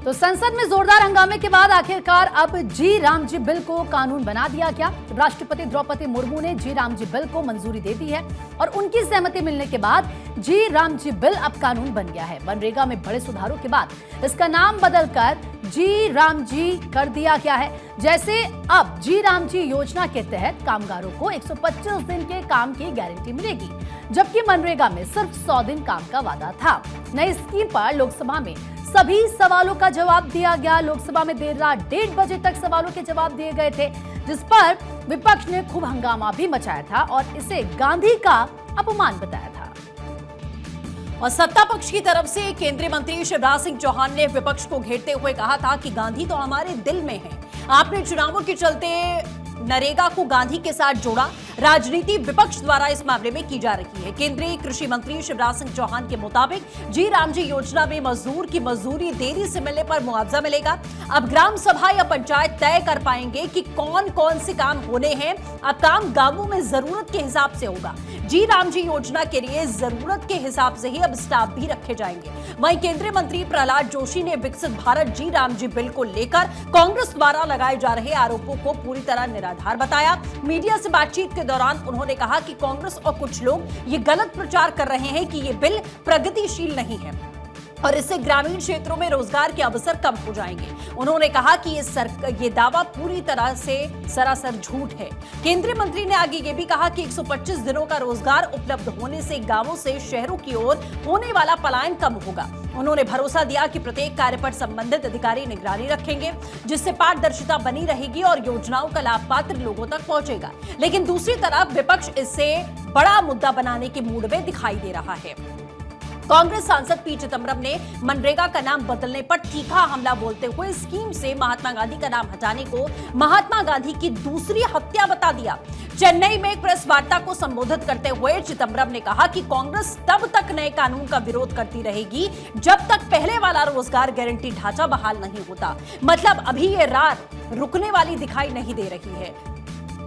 तो संसद में जोरदार हंगामे के बाद आखिरकार अब जी राम जी बिल को कानून बना दिया गया। राष्ट्रपति द्रौपदी मुर्मू ने जी राम जी बिल को मंजूरी दे दी है और उनकी सहमति मिलने के बाद जी राम जी बिल अब कानून बन गया है। मनरेगा में बड़े सुधारों के बाद इसका नाम बदलकर जी राम जी कर दिया गया है। जैसे अब जी राम जी योजना के तहत कामगारों को 125 दिन के काम की गारंटी मिलेगी, जबकि मनरेगा में सिर्फ 100 दिन काम का वादा था। नई स्कीम पर लोकसभा में सभी सवालों का जवाब दिया गया। लोकसभा में देर रात 1:30 बजे तक सवालों के जवाब दिए गए थे, जिस पर विपक्ष ने खूब हंगामा भी मचाया था और इसे गांधी का अपमान बताया था। और सत्ता पक्ष की तरफ से केंद्रीय मंत्री शिवराज सिंह चौहान ने विपक्ष को घेरते हुए कहा था कि गांधी तो हमारे दिल में है। आपने चुनावों के चलते नरेगा को गांधी के साथ जोड़ा। राजनीति विपक्ष द्वारा इस मामले में की जा रही है। केंद्रीय कृषि मंत्री शिवराज सिंह चौहान के मुताबिक जी राम जी योजना में मजदूर की मजदूरी देरी से मिलने पर मुआवजा मिलेगा। अब ग्राम सभा या पंचायत तय कर पाएंगे कि कौन कौन से काम होने हैं। अब काम गांवों में जरूरत के हिसाब से होगा। जी राम जी योजना के लिए जरूरत के हिसाब से ही अब स्टाफ भी रखे जाएंगे। वहीं केंद्रीय मंत्री प्रहलाद जोशी ने विकसित भारत जी राम जी बिल को लेकर कांग्रेस द्वारा लगाए जा रहे आरोपों को पूरी तरह निराधार बताया। मीडिया से बातचीत के दौरान उन्होंने कहा कि कांग्रेस और कुछ लोग ये गलत प्रचार कर रहे हैं कि ये बिल प्रगतिशील नहीं है और इससे ग्रामीण क्षेत्रों में रोजगार के अवसर कम हो जाएंगे। उन्होंने कहा कि ये दावा पूरी तरह से सरासर झूठ है। केंद्रीय मंत्री ने आगे ये भी कहा कि 125 दिनों का रोजगार उपलब्ध होने से गांवों से शहरों की ओर होने वाला पलायन कम होगा। उन्होंने भरोसा दिया कि प्रत्येक कार्य पर संबंधित अधिकारी निगरानी रखेंगे, जिससे पारदर्शिता बनी रहेगी और योजनाओं का लाभ पात्र लोगों तक पहुंचेगा। लेकिन दूसरी तरफ विपक्ष इसे बड़ा मुद्दा बनाने के मूड में दिखाई दे रहा है। कांग्रेस सांसद पी चिदंबरम ने मनरेगा का नाम बदलने पर तीखा हमला बोलते हुए स्कीम से महात्मा गांधी का नाम हटाने को महात्मा गांधी की दूसरी हत्या बता दिया। चेन्नई में एक प्रेस वार्ता को संबोधित करते हुए चिदंबरम ने कहा कि कांग्रेस तब तक नए कानून का विरोध करती रहेगी जब तक पहले वाला रोजगार गारंटी ढांचा बहाल नहीं होता। मतलब अभी ये रार रुकने वाली दिखाई नहीं दे रही है।